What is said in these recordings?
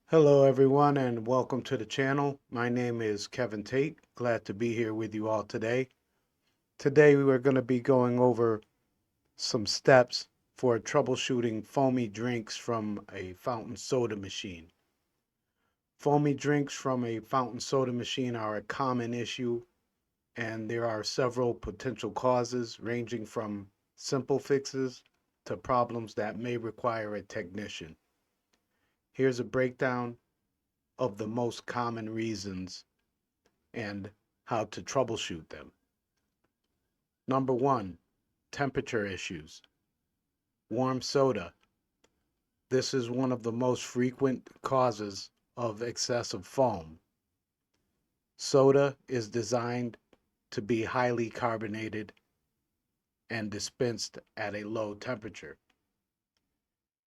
Hello everyone and welcome to the channel. My name is Kevin Tate. Glad to be here with you all today. Today we're going to be going over some steps for troubleshooting foamy drinks from a fountain soda machine. Foamy drinks from a fountain soda machine are a common issue, and there are several potential causes ranging from simple fixes to problems that may require a technician. Here's a breakdown of the most common reasons and how to troubleshoot them. Number one, temperature issues. Warm soda. This is one of the most frequent causes of excessive foam. Soda is designed to be highly carbonated and dispensed at a low temperature.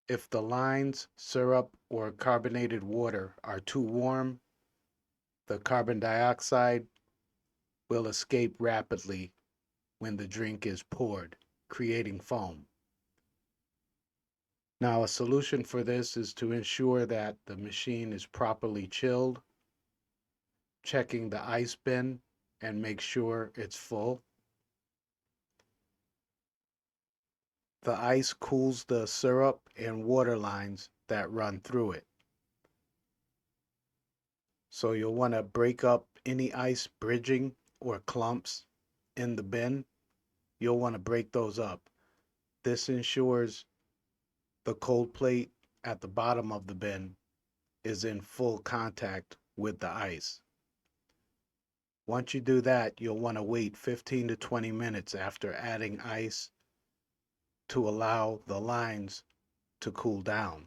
If the lines, syrup, or carbonated water are too warm, the carbon dioxide will escape rapidly when the drink is poured, creating foam. Now, a solution for this is to ensure that the machine is properly chilled, checking the ice bin and make sure it's full. The ice cools the syrup and water lines that run through it. So you'll want to break up any ice bridging or clumps in the bin. You'll want to break those up. This ensures the cold plate at the bottom of the bin is in full contact with the ice. Once you do that, you'll want to wait 15 to 20 minutes after adding ice to allow the lines to cool down.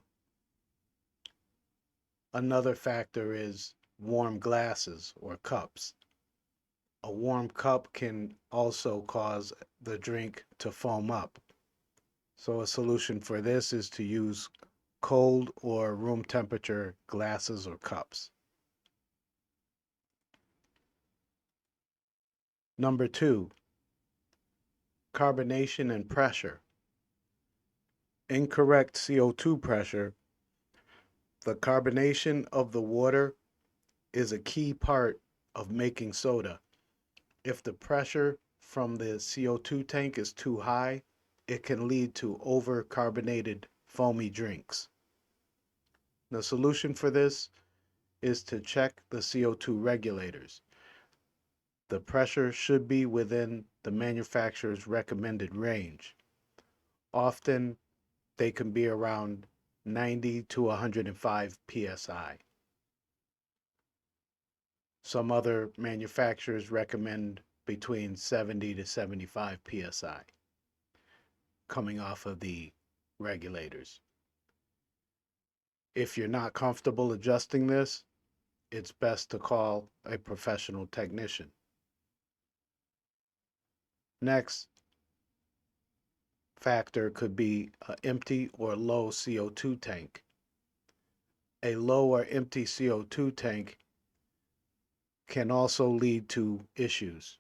Another factor is warm glasses or cups. A warm cup can also cause the drink to foam up. So a solution for this is to use cold or room temperature glasses or cups. Number two, carbonation and pressure. Incorrect CO2 pressure. The carbonation of the water is a key part of making soda. If the pressure from the CO2 tank is too high, it can lead to over-carbonated foamy drinks. The solution for this is to check the CO2 regulators. The pressure should be within the manufacturer's recommended range. Often they can be around 90 to 105 psi. Some other manufacturers recommend between 70 to 75 psi coming off of the regulators. If you're not comfortable adjusting this, it's best to call a professional technician. Next factor could be an empty or low CO2 tank. A low or empty CO2 tank can also lead to issues.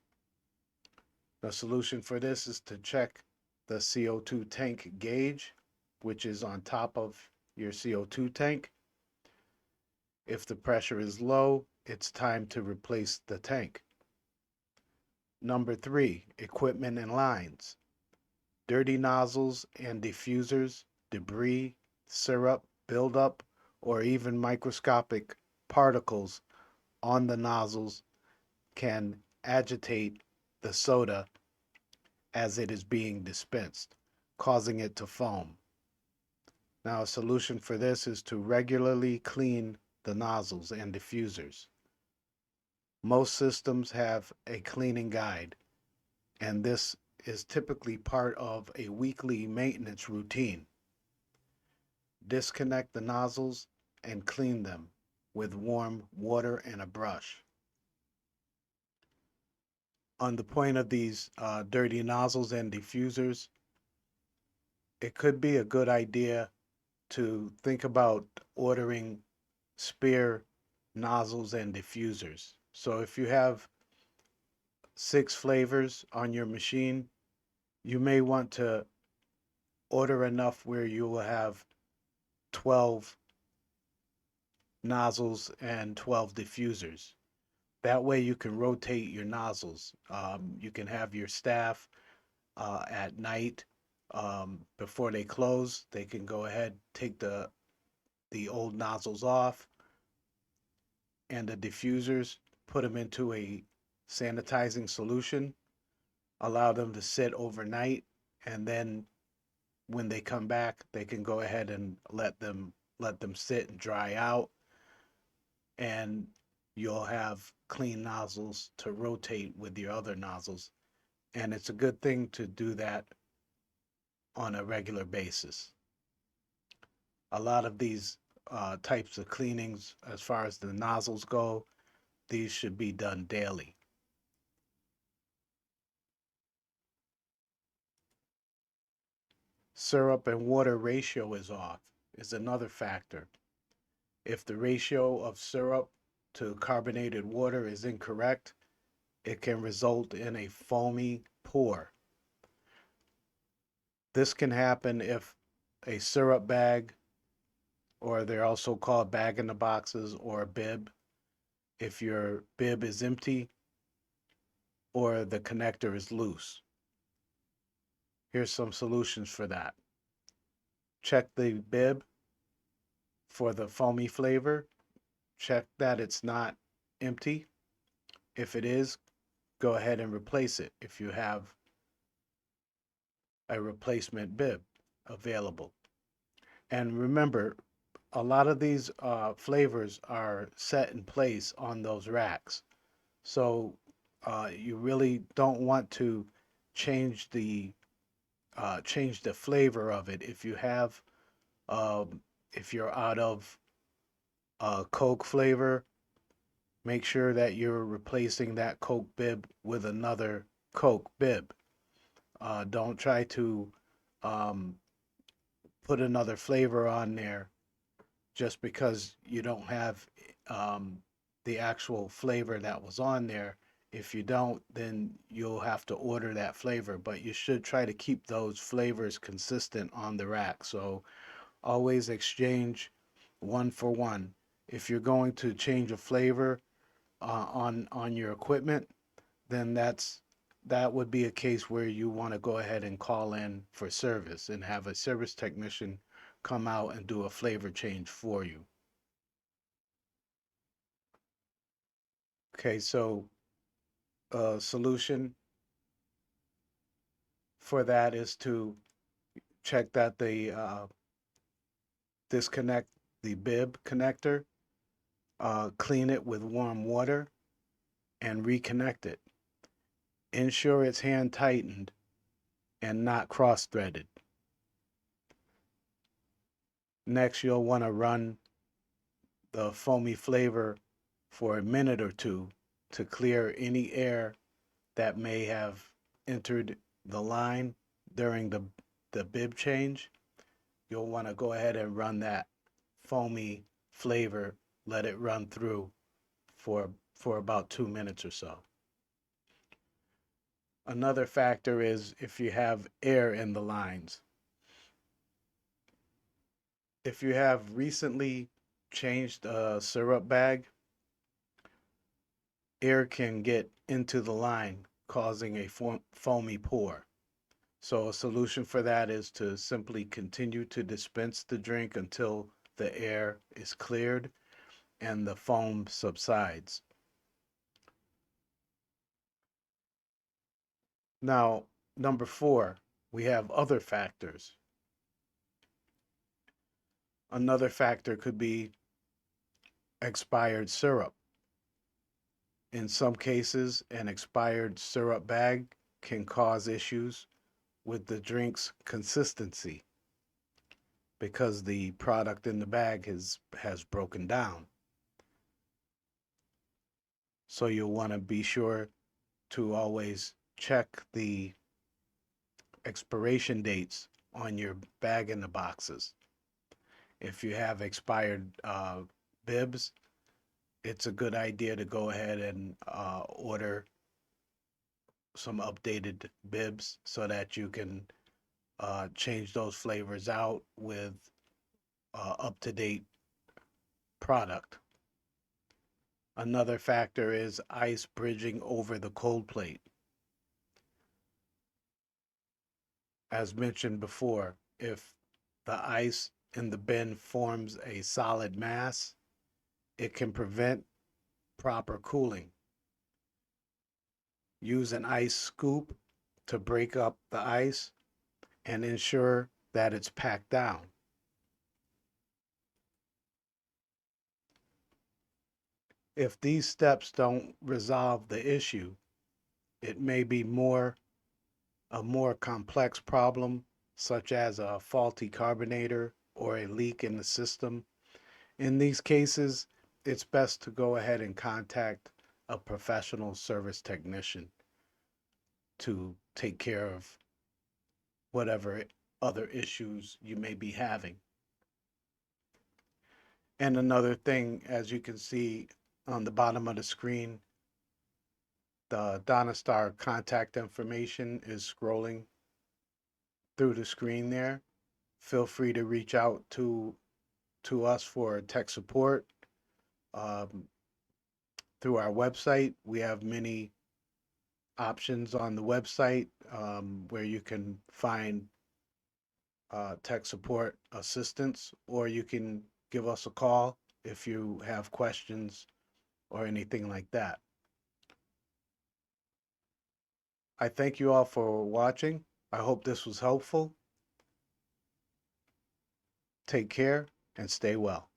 The solution for this is to check the CO2 tank gauge, which is on top of your CO2 tank. If the pressure is low, it's time to replace the tank. Number three, equipment and lines. Dirty nozzles and diffusers, debris, syrup, buildup, or even microscopic particles on the nozzles can agitate the soda as it is being dispensed, causing it to foam. Now, a solution for this is to regularly clean the nozzles and diffusers. Most systems have a cleaning guide, and this is typically part of a weekly maintenance routine. Disconnect the nozzles and clean them with warm water and a brush. On the point of these dirty nozzles and diffusers, it could be a good idea to think about ordering spare nozzles and diffusers. So if you have 6 flavors on your machine, you may want to order enough where you will have 12 nozzles and 12 diffusers. That way you can rotate your nozzles. You can have your staff at night before they close. They can go ahead, take the old nozzles off and the diffusers, put them into a sanitizing solution, allow them to sit overnight, and then when they come back, they can go ahead and let them sit and dry out, and you'll have clean nozzles to rotate with your other nozzles. And it's a good thing to do that on a regular basis. A lot of these types of cleanings, as far as the nozzles go, these should be done daily. Syrup and water ratio is off, is another factor. If the ratio of syrup to carbonated water is incorrect, it can result in a foamy pour. This can happen if a syrup bag, or they're also called bag in the boxes or a bib, if your bib is empty or the connector is loose. Here's some solutions for that. Check the bib for the foamy flavor. Check that it's not empty. If it is, go ahead and replace it if you have a replacement bib available. And remember, a lot of these flavors are set in place on those racks. So you really don't want to change the change the flavor of it. Um, if you're out of Coke flavor, make sure that you're replacing that Coke bib with another Coke bib. Don't try to um, put another flavor on there just because you don't have um, the actual flavor that was on there. If you don't, then you'll have to order that flavor, but you should try to keep those flavors consistent on the rack. So always exchange one for one. If you're going to change a flavor on your equipment, then that would be a case where you want to go ahead and call in for service and have a service technician come out and do a flavor change for you. Okay, so a solution for that is to check that the disconnect the bib connector, clean it with warm water, and reconnect it. Ensure it's hand tightened and not cross threaded. Next, you'll want to run the foamy flavor for a minute or two to clear any air that may have entered the line during the bib change. You'll want to go ahead and run that foamy flavor, let it run through for about 2 minutes or so. Another factor is if you have air in the lines. If you have recently changed a syrup bag, air can get into the line, causing a foamy pour. So a solution for that is to simply continue to dispense the drink until the air is cleared and the foam subsides. Now, number 4, we have other factors. Another factor could be expired syrup. In some cases, an expired syrup bag can cause issues with the drink's consistency because the product in the bag has broken down. So you'll want to be sure to always check the expiration dates on your bag in the boxes. If you have expired bibs, it's a good idea to go ahead and order some updated bibs so that you can change those flavors out with up-to-date product. Another factor is ice bridging over the cold plate. As mentioned before, if the ice in the bin forms a solid mass, it can prevent proper cooling. Use an ice scoop to break up the ice and ensure that it's packed down. If these steps don't resolve the issue, it may be a more complex problem, such as a faulty carbonator or a leak in the system. In these cases, it's best to go ahead and contact a professional service technician to take care of whatever other issues you may be having. And another thing, as you can see on the bottom of the screen, the Donastar contact information is scrolling through the screen there. Feel free to reach out to us for tech support. Through our website, we have many options on the website where you can find tech support assistance, or you can give us a call if you have questions or anything like that. I thank you all for watching. I hope this was helpful. Take care and stay well.